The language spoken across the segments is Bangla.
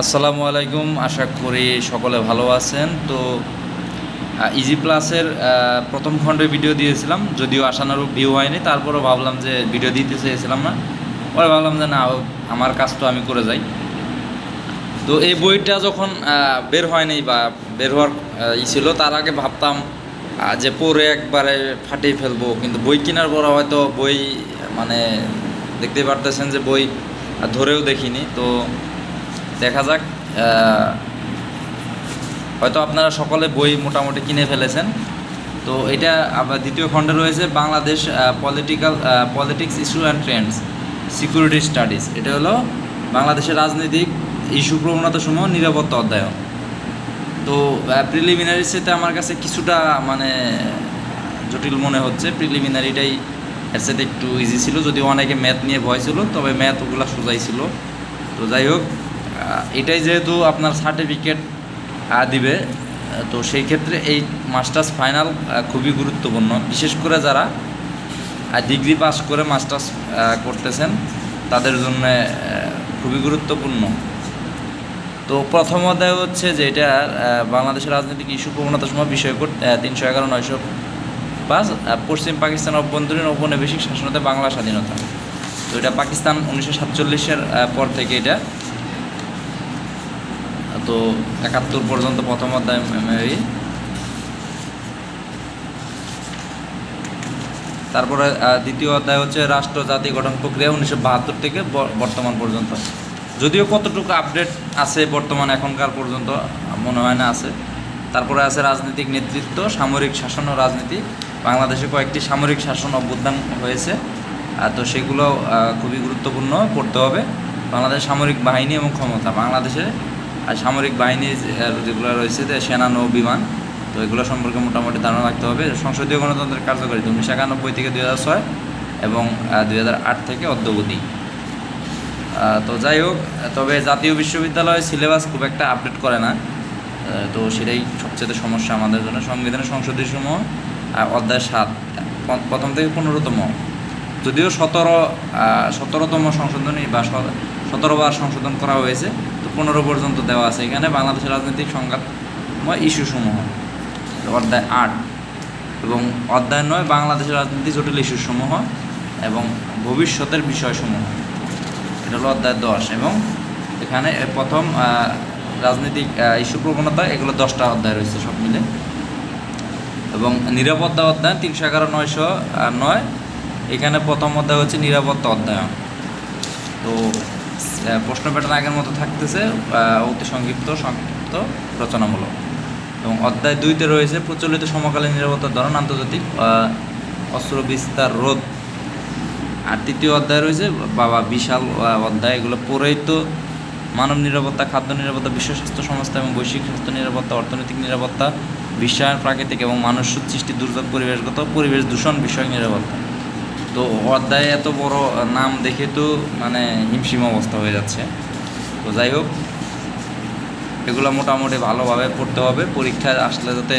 আসসালামু আলাইকুম, আশা করি সকলে ভালো আছেন। তো ইজি প্লাসের প্রথম খণ্ডে ভিডিও দিয়েছিলাম, যদিও আশানুরূপ ভিউ হয়নি। তারপরও ভাবলাম যে ভিডিও দিতে চেয়েছিলাম না, পরে ভাবলাম যে না, আমার কাজ তো আমি করে যাই। তো এই বইটা যখন বের হয়নি বা বের হওয়ার ছিল, তার আগে ভাবতাম যে পড়ে একবারে ফাটিয়ে ফেলবো, কিন্তু বই কেনার পর হয়তো বই মানে দেখতেই পারতেছেন যে বই ধরেও দেখিনি। তো দেখা যাক, হয়তো আপনারা সকলে বই মোটামুটি কিনে ফেলেছেন। তো এটা আবার দ্বিতীয় খণ্ডে রয়েছে Bangladesh politics issue and Trends, security studies. এটা হলো বাংলাদেশের রাজনৈতিক ইস্যু প্রবণতাসমূহ নিরাপত্তা অধ্যয়ন। তো প্রিলিমিনারিসেতে আমার কাছে কিছুটা মানে জটিল মনে হচ্ছে। প্রিলিমিনারিটাই এর সাথে একটু ইজি ছিল, যদিও অনেকে ম্যাথ নিয়ে ভয় ছিল, তবে ম্যাথ ওগুলো সোজাই ছিল। তো যাই হোক, এটাই যেহেতু আপনার সার্টিফিকেট দিবে, তো সেই ক্ষেত্রে এই মাস্টার্স ফাইনাল খুবই গুরুত্বপূর্ণ, বিশেষ করে যারা ডিগ্রি পাস করে মাস্টার্স করতেছেন তাদের জন্য খুবই গুরুত্বপূর্ণ। তো প্রথম অধ্যায় হচ্ছে যে এটা বাংলাদেশের রাজনৈতিক ইস্যু প্রবণতা সময় বিষয়কোড 311-905, পশ্চিম পাকিস্তান অভ্যন্তরীণ ঔপনিবেশিক শাসনতে বাংলা স্বাধীনতা। তো এটা পাকিস্তান 1947-এর পর থেকে এটা, তো 71 পর্যন্ত প্রথম অধ্যায় মেবি। তারপরে দ্বিতীয় অধ্যায় হচ্ছে রাষ্ট্র জাতি গঠন প্রক্রিয়া 1972 থেকে বর্তমান পর্যন্ত। যদিও কতটুকু আপডেট আছে বর্তমান এখনকার পর্যন্ত মনে হয় না আছে। তারপরে আছে রাজনৈতিক নেতৃত্ব, সামরিক শাসন ও রাজনীতি। বাংলাদেশে কয়েকটি সামরিক শাসন অভ্যুত্থান হয়েছে, তো সেগুলো খুবই গুরুত্বপূর্ণ পড়তে হবে। বাংলাদেশ সামরিক বাহিনী এবং ক্ষমতা, বাংলাদেশে সামরিক বাহিনী যেগুলো রয়েছে, সেনা, নৌ, বিমান, তো এগুলো সম্পর্কে মোটামুটি ধারণা রাখতে হবে। সংসদীয় গণতন্ত্রের কার্যকারিতা 1991 থেকে 2006 এবং 2008 থেকে অদ্যাবধি। তো যাই হোক, তবে জাতীয় বিশ্ববিদ্যালয় সিলেবাস খুব একটা আপডেট করে না, তো সেটাই সবচেয়ে সমস্যা আমাদের জন্য। সংবিধানের সংশোধনী সমূহ অধ্যায় 7 প্রথম থেকে 15তম, যদিও 17তম সংশোধনী বা 17বার সংশোধন করা হয়েছে, তো 15 পর্যন্ত দেওয়া আছে এখানে। বাংলাদেশের রাজনৈতিক সংঘাতময় ইস্যুসমূহ অধ্যায় 8 এবং অধ্যায় 9 বাংলাদেশের রাজনীতি জটিল ইস্যুসমূহ এবং ভবিষ্যতের বিষয়সমূহ, এটা হলো অধ্যায় 10। এবং এখানে প্রথম রাজনৈতিক ইস্যু প্রবণতা, এগুলো 10টা অধ্যায় রয়েছে সব মিলে। এবং নিরাপত্তা অধ্যয়ন 311-909, এখানে প্রথম অধ্যায় হচ্ছে নিরাপত্তা অধ্যয়ন। তো প্রশ্ন প্যাটার্ন আগের মতো থাকতেছে, অতি সংক্ষিপ্ত রচনামূলক। এবং অধ্যায় 2তে রয়েছে প্রচলিত সমকালীন নিরাপত্তার ধরন, আন্তর্জাতিক অস্ত্র বিস্তার রোধ। আর তৃতীয় অধ্যায় রয়েছে বিশাল অধ্যায়, এগুলো পড়েই তো মানব নিরাপত্তা, খাদ্য নিরাপত্তা, বিশ্ব স্বাস্থ্য সংস্থা এবং বৈশ্বিক স্বাস্থ্য নিরাপত্তা, অর্থনৈতিক নিরাপত্তা, বিশ্বায়ন, প্রাকৃতিক এবং মানুষ সৃষ্টি দুর্যোগ, পরিবেশগত পরিবেশ দূষণ বিষয়ক নিরাপত্তা। তো অধ্যায়ে এত বড় নাম দেখে তো মানে হিমশিম অবস্থা হয়ে যাচ্ছে। তো যাই হোক, এগুলো মোটামুটি ভালোভাবে পড়তে হবে, পরীক্ষায় আসলে যাতে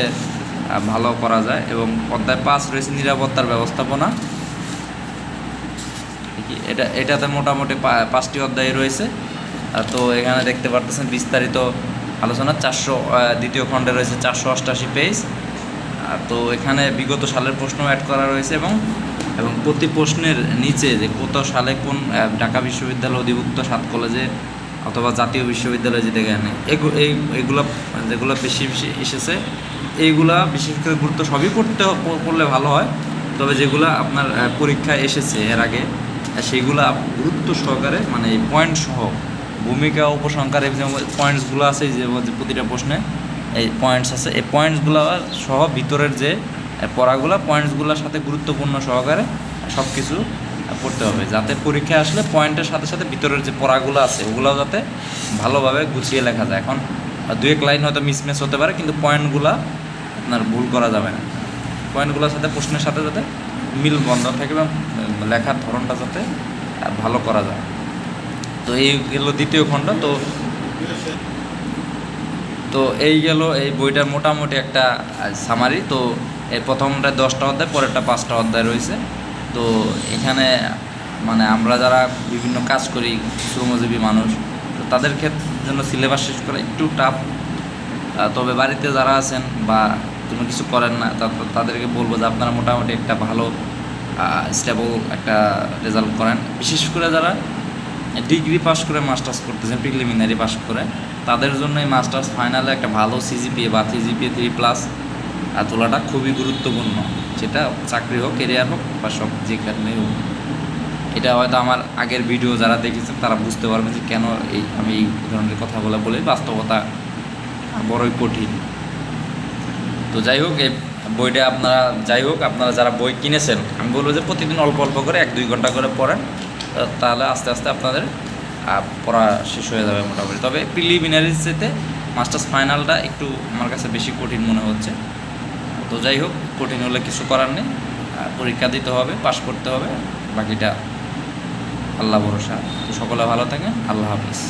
ভালো করা যায়। এবং অধ্যায় 5 রয়েছে নিরাপত্তার ব্যবস্থাপনা। এটাতে মোটামুটি 5টি অধ্যায় রয়েছে। তো এখানে দেখতে পারতেছেন বিস্তারিত আলোচনা। দ্বিতীয় খণ্ডে রয়েছে 488 পেজ। তো এখানে বিগত সালের প্রশ্ন অ্যাড করা রয়েছে এবং প্রতি প্রশ্নের নিচে যে কত সালে কোন ঢাকা বিশ্ববিদ্যালয় অধিভুক্ত 7 কলেজে অথবা জাতীয় বিশ্ববিদ্যালয়ে যেতে গেলে এইগুলো যেগুলো বেশি এসেছে, এইগুলা বিশেষ করে গুরুত্ব সবই পড়লে ভালো হয়। তবে যেগুলো আপনার পরীক্ষায় এসেছে এর আগে, সেইগুলো গুরুত্ব সহকারে মানে এই পয়েন্ট সহ, ভূমিকা, উপসংহার, এই পয়েন্টসগুলো আছে, যে প্রতিটা প্রশ্নে এই পয়েন্টস আছে, এই পয়েন্টসগুলো সহ ভিতরের যে পড়াগুলো, পয়েন্টসগুলোর সাথে গুরুত্বপূর্ণ সহকারে সব কিছু পড়তে হবে, যাতে পরীক্ষায় আসলে পয়েন্টের সাথে সাথে ভিতরের যে পড়াগুলো আছে ওগুলো যাতে ভালোভাবে গুছিয়ে লেখা যায়। এখন 2-1 লাইন হয়তো মিসম্যাচ হতে পারে, কিন্তু পয়েন্টগুলো আপনার ভুল করা যাবে না। পয়েন্টগুলোর সাথে প্রশ্নের সাথে যাতে মিল বন্ধন থাকে এবং লেখার ধরনটা যাতে ভালো করা যায়। তো এই গেল দ্বিতীয় খণ্ড। তো এই গেল এই বইটার মোটামুটি একটা সামারি। তো এই প্রথমটা 10টা অধ্যায়, পরেরটা 5টা অধ্যায় রয়েছে। তো এখানে মানে আমরা যারা বিভিন্ন কাজ করি, শ্রমজীবী মানুষ, তো তাদের জন্য সিলেবাস শেষ করা একটু টাফ। তবে বাড়িতে যারা আছেন বা কোনো কিছু করেন না তাদেরকে বলবো যে আপনারা মোটামুটি একটা ভালো স্টেবল একটা রেজাল্ট করেন। বিশেষ করে যারা ডিগ্রি পাস করে মাস্টার্স করতেছেন, প্রিলিমিনারি পাস করে, তাদের জন্য এই মাস্টার্স ফাইনালে একটা ভালো সিজিপিএ বা সিজিপিএ 3+ তোলাটা খুবই গুরুত্বপূর্ণ, যেটা চাকরি হোক, কেরিয়ার হোক বা সব যেখানেই হোক। এটা হয়তো আমার আগের ভিডিও যারা দেখেছেন তারা বুঝতে পারবেন যে কেন আমি এই ধরনের কথাগুলো বলি। বাস্তবতা বড়ই কঠিন। তো যাই হোক, এই বইটা আপনারা যারা বই কিনেছেন, আমি বলবো যে প্রতিদিন অল্প অল্প করে 1-2 ঘন্টা করে পড়েন, তাহলে আস্তে আস্তে আপনাদের পড়া শেষ হয়ে যাবে মোটামুটি। তবে প্রিলিমিনারির চাইতে মাস্টার্স ফাইনালটা একটু আমার কাছে বেশি কঠিন মনে হচ্ছে। তো যাই হোক, কঠিন হলে কিছু করার নেই, পরীক্ষা দিতে হবে, পাশ করতে হবে, বাকিটা আল্লাহ ভরসা। তো সকলে ভালো থাকেন, আল্লাহ হাফিজ।